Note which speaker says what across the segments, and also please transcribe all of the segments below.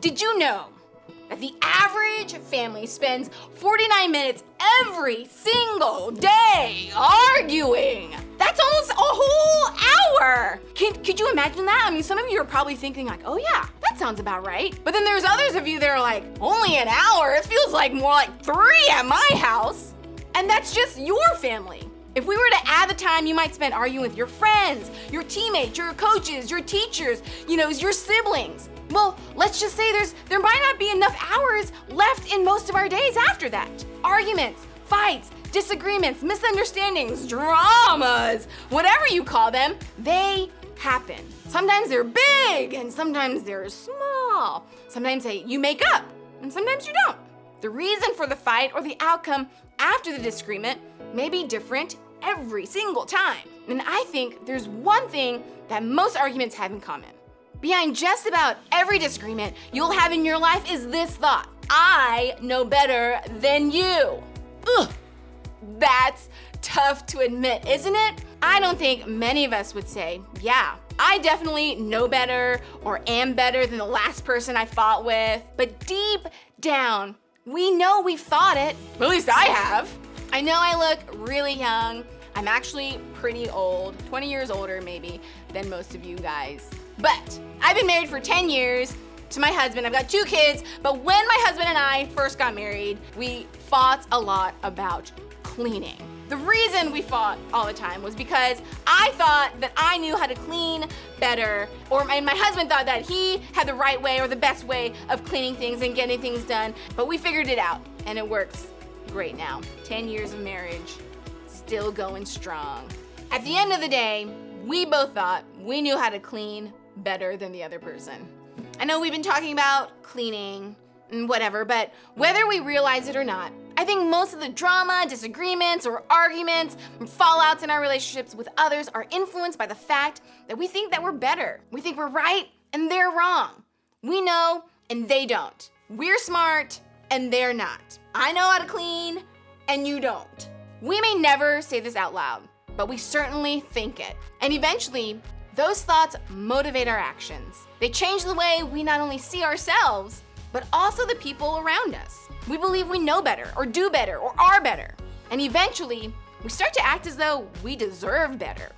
Speaker 1: Did you know that the average family spends 49 minutes every single day arguing? That's almost a whole hour. Could you imagine that? I mean, some of you are probably thinking like, oh yeah, that sounds about right. But then there's others of you that are like, only an hour? It feels like more like 3 at my house. And that's just your family. If we were to add the time you might spend arguing with your friends, your teammates, your coaches, your teachers, your siblings, well, let's just say there might not be enough hours left in most of our days after that. Arguments, fights, disagreements, misunderstandings, dramas, whatever you call them, they happen. Sometimes they're big and sometimes they're small. Sometimes you make up and sometimes you don't. The reason for the fight or the outcome after the disagreement may be different every single time. And I think there's one thing that most arguments have in common. Behind just about every disagreement you'll have in your life is this thought: I know better than you. Ugh, that's tough to admit, isn't it? I don't think many of us would say, yeah, I definitely know better or am better than the last person I fought with. But deep down, we know we've thought it. At least I have. I know I look really young. I'm actually pretty old, 20 years older maybe than most of you guys. But I've been married for 10 years to my husband. I've got 2 kids, but when my husband and I first got married, we fought a lot about cleaning. The reason we fought all the time was because I thought that I knew how to clean better, and my husband thought that he had the right way or the best way of cleaning things and getting things done. But we figured it out, and it works great now. 10 years of marriage, still going strong. At the end of the day, we both thought we knew how to clean better than the other person. I know we've been talking about cleaning and whatever, but whether we realize it or not, I think most of the drama, disagreements, or arguments, and fallouts in our relationships with others are influenced by the fact that we think that we're better. We think we're right and they're wrong. We know and they don't. We're smart and they're not. I know how to clean and you don't. We may never say this out loud, but we certainly think it. And eventually, those thoughts motivate our actions. They change the way we not only see ourselves, but also the people around us. We believe we know better, or do better, or are better. And eventually, we start to act as though we deserve better.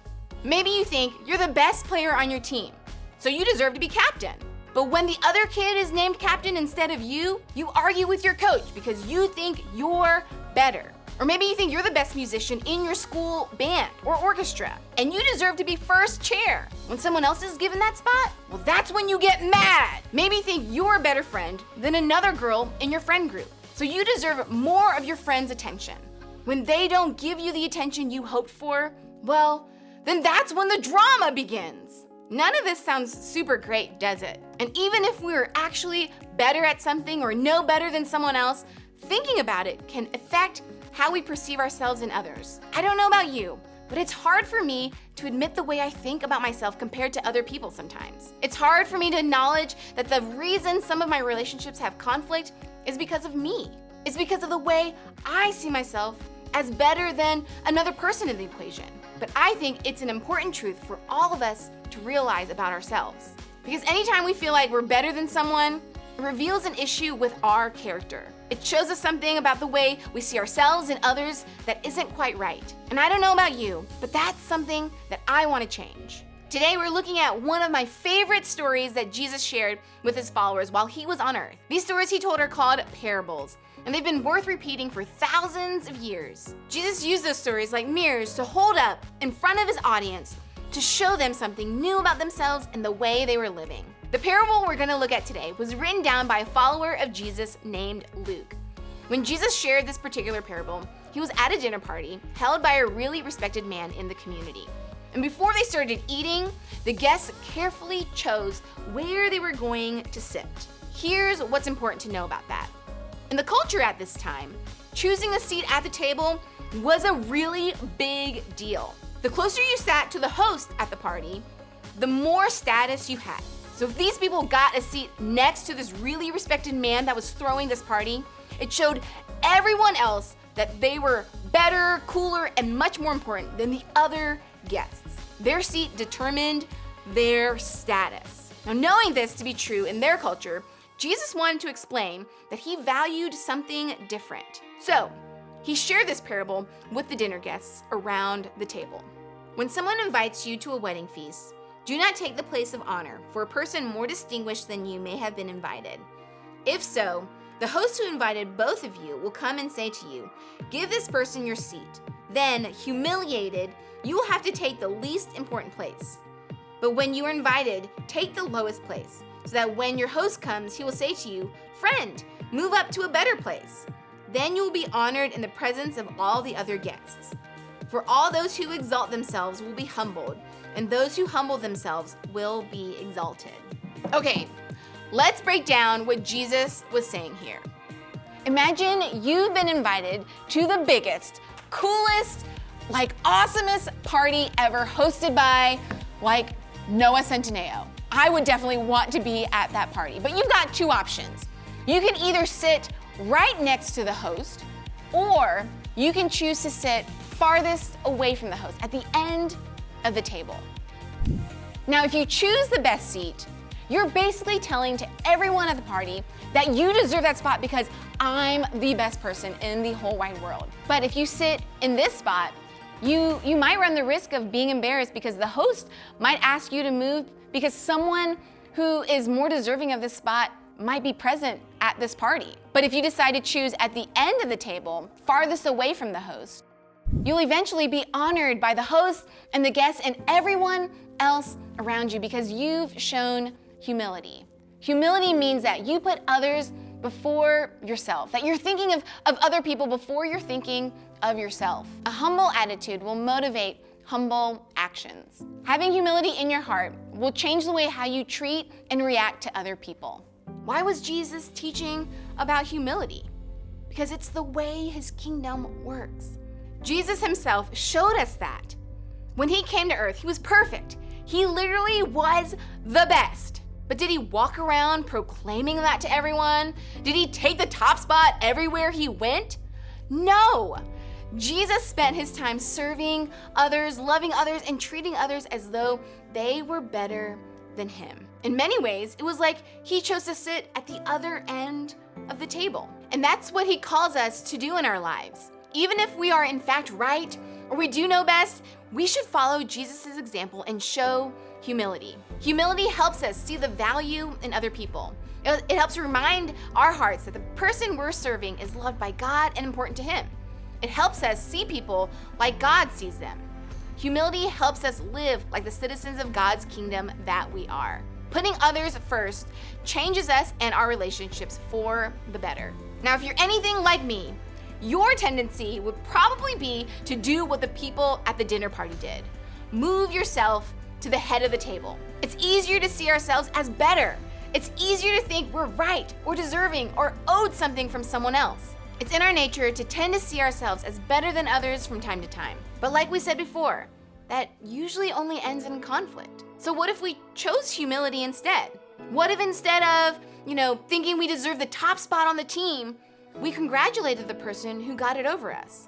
Speaker 1: Maybe you think you're the best player on your team, so you deserve to be captain. But when the other kid is named captain instead of you, you argue with your coach because you think you're better. Or maybe you think you're the best musician in your school band or orchestra, and you deserve to be first chair. When someone else is given that spot, well, that's when you get mad. Maybe you think you're a better friend than another girl in your friend group, so you deserve more of your friend's attention. When they don't give you the attention you hoped for, well, then that's when the drama begins. None of this sounds super great, does it? And even if we're actually better at something or know better than someone else, thinking about it can affect how we perceive ourselves and others. I don't know about you, but it's hard for me to admit the way I think about myself compared to other people sometimes. It's hard for me to acknowledge that the reason some of my relationships have conflict is because of me. It's because of the way I see myself as better than another person in the equation. But I think it's an important truth for all of us to realize about ourselves. Because anytime we feel like we're better than someone, it reveals an issue with our character. It shows us something about the way we see ourselves and others that isn't quite right. And I don't know about you, but that's something that I want to change. Today we're looking at one of my favorite stories that Jesus shared with his followers while he was on earth. These stories he told are called parables, and they've been worth repeating for thousands of years. Jesus used those stories like mirrors to hold up in front of his audience to show them something new about themselves and the way they were living. The parable we're going to look at today was written down by a follower of Jesus named Luke. When Jesus shared this particular parable, he was at a dinner party held by a really respected man in the community. And before they started eating, the guests carefully chose where they were going to sit. Here's what's important to know about that. In the culture at this time, choosing a seat at the table was a really big deal. The closer you sat to the host at the party, the more status you had. So if these people got a seat next to this really respected man that was throwing this party, it showed everyone else that they were better, cooler, and much more important than the other guests. Their seat determined their status. Now, knowing this to be true in their culture Jesus wanted to explain that he valued something different. So, he shared this parable with the dinner guests around the table. When someone invites you to a wedding feast, do not take the place of honor, for a person more distinguished than you may have been invited. If so, the host who invited both of you will come and say to you, "Give this person your seat." Then, humiliated, you will have to take the least important place. But when you are invited, take the lowest place, so that when your host comes, he will say to you, "Friend, move up to a better place." Then you will be honored in the presence of all the other guests. For all those who exalt themselves will be humbled, and those who humble themselves will be exalted. Okay, let's break down what Jesus was saying here. Imagine you've been invited to the biggest, coolest, awesomest party ever hosted by, Noah Centineo. I would definitely want to be at that party, but you've got two options. You can either sit right next to the host, or you can choose to sit farthest away from the host at the end of the table. Now, if you choose the best seat, you're basically telling to everyone at the party that you deserve that spot because I'm the best person in the whole wide world. But if you sit in this spot, you might run the risk of being embarrassed because the host might ask you to move because someone who is more deserving of this spot might be present at this party. But if you decide to choose at the end of the table, farthest away from the host, you'll eventually be honored by the host and the guests and everyone else around you because you've shown humility. Humility means that you put others before yourself, that you're thinking of other people before you're thinking of yourself. A humble attitude will motivate humble actions. Having humility in your heart will change the way how you treat and react to other people. Why was Jesus teaching about humility? Because it's the way his kingdom works. Jesus himself showed us that. When he came to earth, he was perfect. He literally was the best. But did he walk around proclaiming that to everyone? Did he take the top spot everywhere he went? No. Jesus spent his time serving others, loving others, and treating others as though they were better than him. In many ways, it was like he chose to sit at the other end of the table. And that's what he calls us to do in our lives. Even if we are in fact right or we do know best, we should follow Jesus' example and show humility. Humility helps us see the value in other people. It helps remind our hearts that the person we're serving is loved by God and important to him. It helps us see people like God sees them. Humility helps us live like the citizens of God's kingdom that we are. Putting others first changes us and our relationships for the better. Now, if you're anything like me, your tendency would probably be to do what the people at the dinner party did. Move yourself to the head of the table. It's easier to see ourselves as better. It's easier to think we're right or deserving or owed something from someone else. It's in our nature to tend to see ourselves as better than others from time to time. But like we said before, that usually only ends in conflict. So what if we chose humility instead? What if instead of, thinking we deserve the top spot on the team, we congratulated the person who got it over us?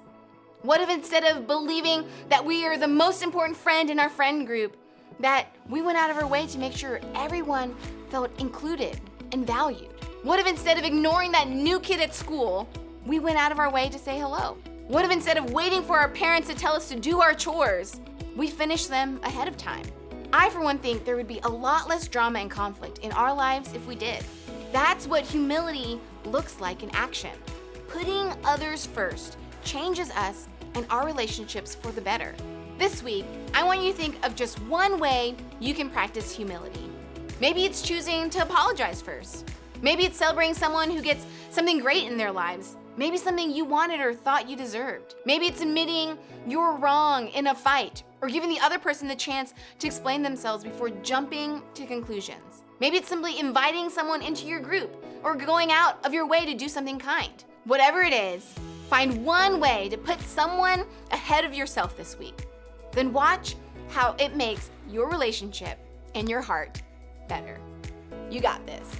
Speaker 1: What if instead of believing that we are the most important friend in our friend group, that we went out of our way to make sure everyone felt included and valued? What if instead of ignoring that new kid at school, we went out of our way to say hello? What if instead of waiting for our parents to tell us to do our chores, we finished them ahead of time? I, for one, think there would be a lot less drama and conflict in our lives if we did. That's what humility looks like in action. Putting others first changes us and our relationships for the better. This week, I want you to think of just one way you can practice humility. Maybe it's choosing to apologize first. Maybe it's celebrating someone who gets something great in their lives. Maybe something you wanted or thought you deserved. Maybe it's admitting you're wrong in a fight or giving the other person the chance to explain themselves before jumping to conclusions. Maybe it's simply inviting someone into your group or going out of your way to do something kind. Whatever it is, find one way to put someone ahead of yourself this week. Then watch how it makes your relationship and your heart better. You got this.